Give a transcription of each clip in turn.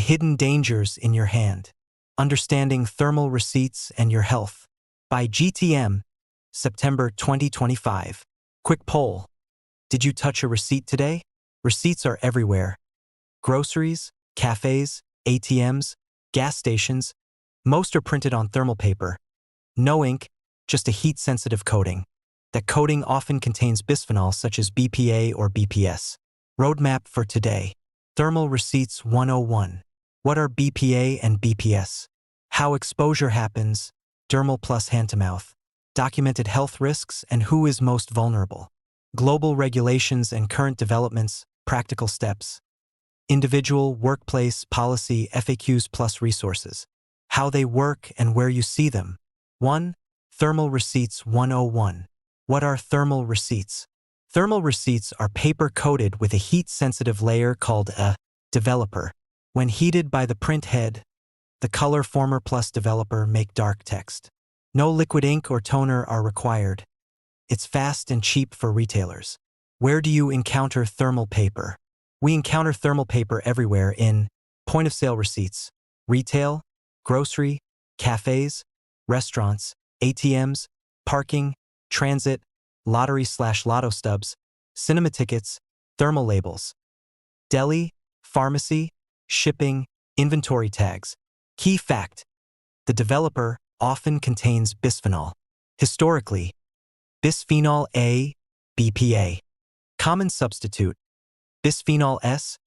hidden dangers in your hand. Understanding thermal receipts and your health. By GTM, September 2025. Quick poll. Did you touch a receipt today? Receipts are everywhere. Groceries, cafes, ATMs, gas stations. Most are printed on thermal paper. No ink, just a heat-sensitive coating. That coating often contains bisphenol such as BPA or BPS. Roadmap for today. Thermal Receipts 101. What are BPA and BPS? How exposure happens, dermal plus hand-to-mouth. Documented health risks and who is most vulnerable. Global regulations and current developments, practical steps. Individual, workplace, policy, FAQs plus resources. How they work and where you see them. 1. Thermal Receipts 101. What are thermal receipts? Thermal receipts are paper coated with a heat-sensitive layer called a developer. When heated by the print head, the color former plus developer make dark text. No liquid ink or toner are required. It's fast and cheap for retailers. Where do you encounter thermal paper? We encounter thermal paper everywhere in point-of-sale receipts, retail, grocery, cafes, restaurants, ATMs, parking, transit, lottery/lotto stubs, cinema tickets, thermal labels, deli, pharmacy, shipping, inventory tags. Key fact: the developer often contains bisphenol. Historically, bisphenol A, BPA. Common substitute: bisphenol S,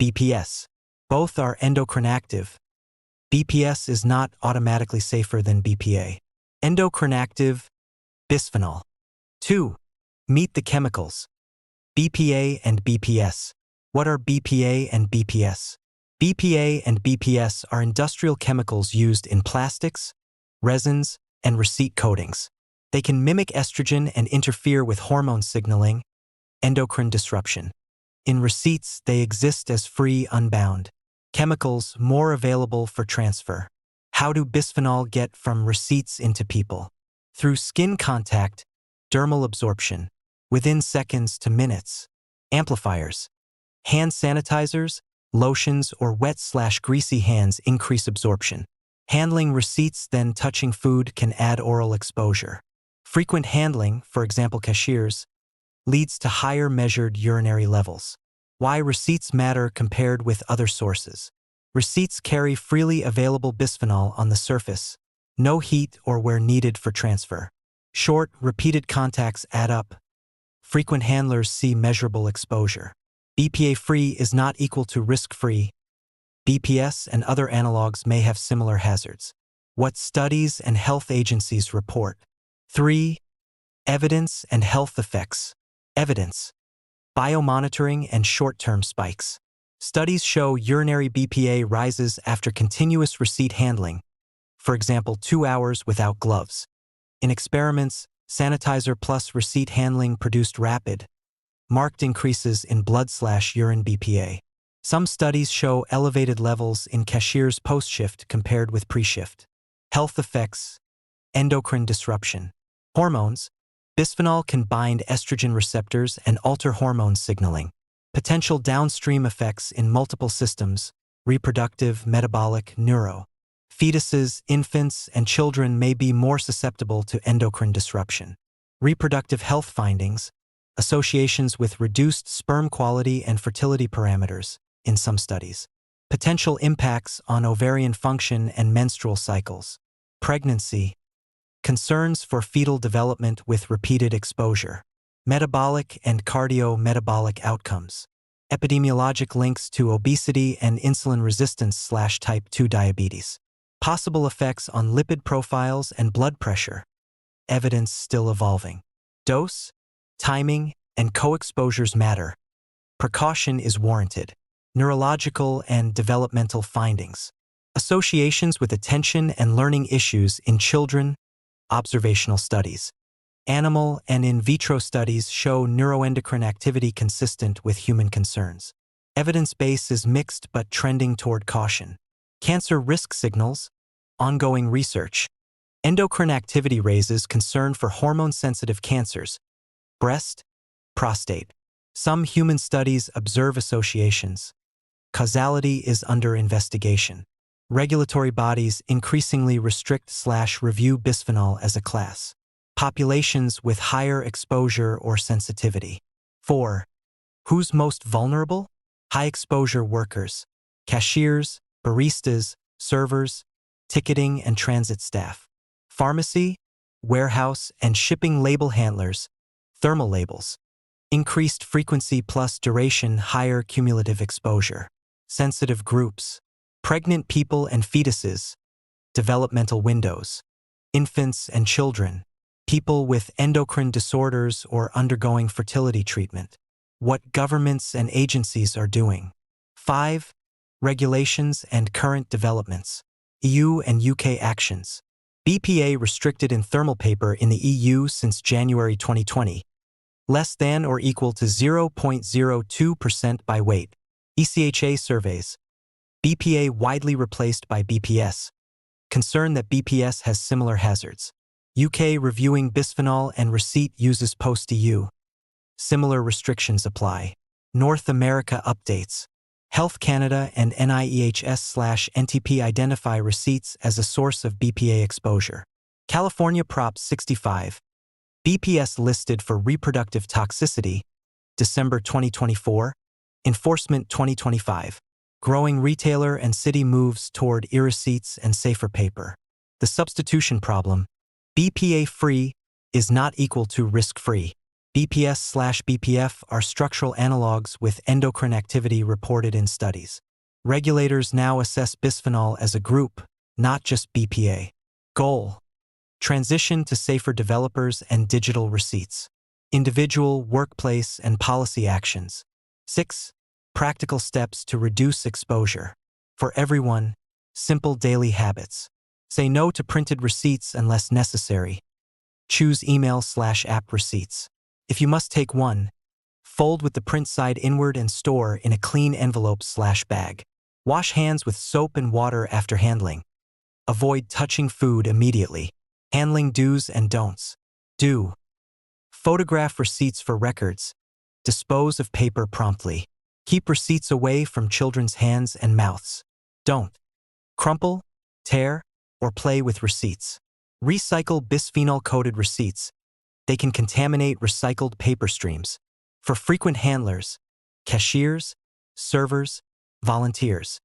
BPS. Both are endocrine active. BPS is not automatically safer than BPA. Endocrine active, bisphenol. 2. Meet the chemicals. BPA and BPS. What are BPA and BPS? BPA and BPS are industrial chemicals used in plastics, resins, and receipt coatings. They can mimic estrogen and interfere with hormone signaling, endocrine disruption. In receipts, they exist as free, unbound chemicals more available for transfer. How do bisphenol get from receipts into people? Through skin contact, dermal absorption, within seconds to minutes. Amplifiers. Hand sanitizers, lotions, or wet/greasy hands increase absorption. Handling receipts then touching food can add oral exposure. Frequent handling, for example cashiers, leads to higher measured urinary levels. Why receipts matter compared with other sources. Receipts carry freely available bisphenol on the surface, no heat or where needed for transfer. Short, repeated contacts add up. Frequent handlers see measurable exposure. BPA-free is not equal to risk-free. BPS and other analogs may have similar hazards. What studies and health agencies report. 3. Evidence and health effects. Evidence. Biomonitoring and short-term spikes. Studies show urinary BPA rises after continuous receipt handling, for example 2 hours without gloves. In experiments, sanitizer plus receipt handling produced rapid, marked increases in blood/urine BPA. Some studies show elevated levels in cashiers post-shift compared with pre-shift. Health effects. Endocrine disruption. Hormones. Bisphenol can bind estrogen receptors and alter hormone signaling. Potential downstream effects in multiple systems, reproductive, metabolic, neuro. Fetuses, infants, and children may be more susceptible to endocrine disruption. Reproductive health findings, associations with reduced sperm quality and fertility parameters in some studies. Potential impacts on ovarian function and menstrual cycles. Pregnancy. Concerns for fetal development with repeated exposure. Metabolic and cardiometabolic outcomes. Epidemiologic links to obesity and insulin resistance/type 2 diabetes. Possible effects on lipid profiles and blood pressure. Evidence still evolving. Dose, timing, and co-exposures matter. Precaution is warranted. Neurological and developmental findings. Associations with attention and learning issues in children. Observational studies. Animal and in vitro studies show neuroendocrine activity consistent with human concerns. Evidence base is mixed but trending toward caution. Cancer risk signals. Ongoing research. Endocrine activity raises concern for hormone-sensitive cancers. Breast, prostate. Some human studies observe associations. Causality is under investigation. Regulatory bodies increasingly restrict/review bisphenol as a class. Populations with higher exposure or sensitivity. 4. Who's most vulnerable? High-exposure workers, cashiers, baristas, servers, ticketing and transit staff. Pharmacy, warehouse, and shipping label handlers, thermal labels. Increased frequency plus duration, higher cumulative exposure. Sensitive groups, pregnant people and fetuses, developmental windows, infants and children, people with endocrine disorders or undergoing fertility treatment. What governments and agencies are doing. 5. Regulations and current developments. EU and UK actions. BPA restricted in thermal paper in the EU since January 2020. Less than or equal to 0.02% by weight. ECHA surveys. BPA widely replaced by BPS. Concern that BPS has similar hazards. UK reviewing bisphenol and receipt uses post-EU. Similar restrictions apply. North America updates. Health Canada and NIEHS/NTP identify receipts as a source of BPA exposure. California Prop 65. BPS listed for reproductive toxicity. December 2024. Enforcement 2025. Growing retailer and city moves toward e-receipts and safer paper. The substitution problem. BPA-free is not equal to risk-free. BPS/BPF are structural analogs with endocrine activity reported in studies. Regulators now assess bisphenol as a group, not just BPA. Goal. Transition to safer developers and digital receipts. Individual, workplace, and policy actions. 6. Practical steps to reduce exposure. For everyone, simple daily habits. Say no to printed receipts unless necessary. Choose email/app receipts. If you must take one, fold with the print side inward and store in a clean envelope/bag. Wash hands with soap and water after handling. Avoid touching food immediately. Handling do's and don'ts. Do. Photograph receipts for records. Dispose of paper promptly. Keep receipts away from children's hands and mouths. Don't crumple, tear, or play with receipts. Recycle bisphenol-coated receipts. They can contaminate recycled paper streams. For frequent handlers, cashiers, servers, volunteers,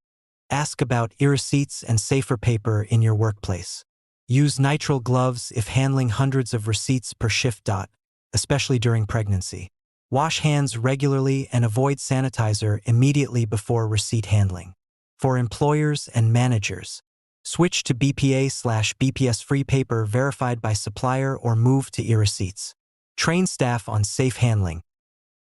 ask about e-receipts and safer paper in your workplace. Use nitrile gloves if handling hundreds of receipts per shift. Especially during pregnancy. Wash hands regularly and avoid sanitizer immediately before receipt handling. For employers and managers, switch to BPA/BPS-free paper verified by supplier or move to e-receipts. Train staff on safe handling.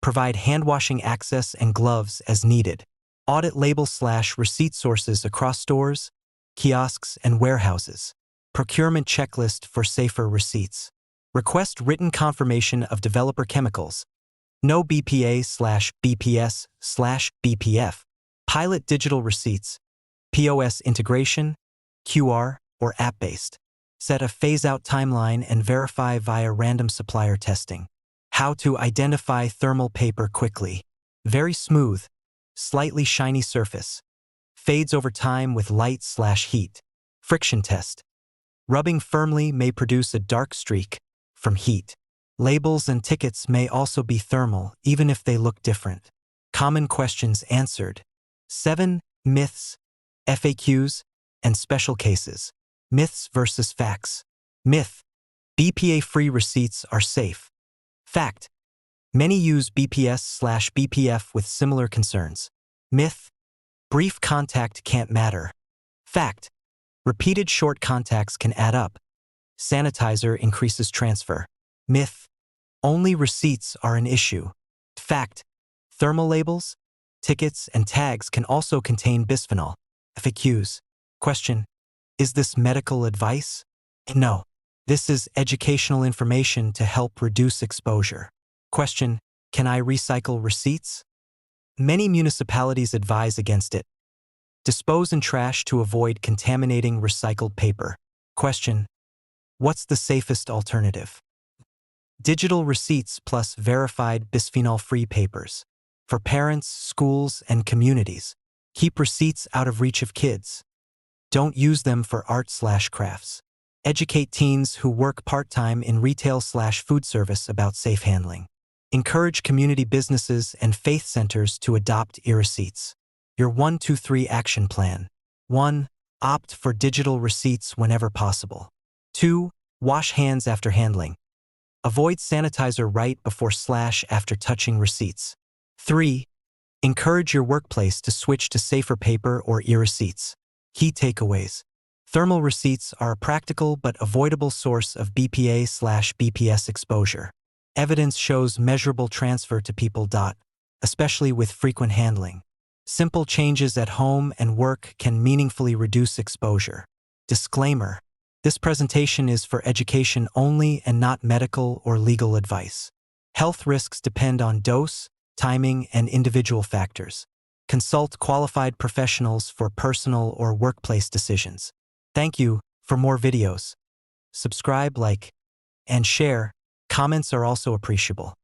Provide hand-washing access and gloves as needed. Audit label/receipt sources across stores, kiosks, and warehouses. Procurement checklist for safer receipts. Request written confirmation of developer chemicals. No BPA/BPS/BPF. Pilot digital receipts. POS integration, QR, or app-based. Set a phase-out timeline and verify via random supplier testing. How to identify thermal paper quickly. Very smooth, slightly shiny surface. Fades over time with light/heat. Friction test. Rubbing firmly may produce a dark streak from heat. Labels and tickets may also be thermal, even if they look different. Common questions answered. 7. Myths, FAQs, and special cases. Myths versus facts. Myth. BPA-free receipts are safe. Fact. Many use BPS/BPF with similar concerns. Myth. Brief contact can't matter. Fact. Repeated short contacts can add up. Sanitizer increases transfer. Myth. Only receipts are an issue. Fact. Thermal labels, tickets, and tags can also contain bisphenol. FAQs. Question. Is this medical advice? No. This is educational information to help reduce exposure. Question. Can I recycle receipts? Many municipalities advise against it. Dispose in trash to avoid contaminating recycled paper. Question. What's the safest alternative? Digital receipts plus verified bisphenol-free papers. For parents, schools, and communities. Keep receipts out of reach of kids. Don't use them for art/crafts. Educate teens who work part-time in retail/food service about safe handling. Encourage community businesses and faith centers to adopt e-receipts. Your 1-2-3 action plan. 1. Opt for digital receipts whenever possible. 2. Wash hands after handling. Avoid sanitizer right before/after touching receipts. 3. Encourage your workplace to switch to safer paper or e-receipts. Key takeaways. Thermal receipts are a practical but avoidable source of BPA/BPS exposure. Evidence shows measurable transfer to people. Especially with frequent handling. Simple changes at home and work can meaningfully reduce exposure. Disclaimer: this presentation is for education only and not medical or legal advice. Health risks depend on dose, timing, and individual factors. Consult qualified professionals for personal or workplace decisions. Thank you. For more videos, subscribe, like, and share. Comments are also appreciable.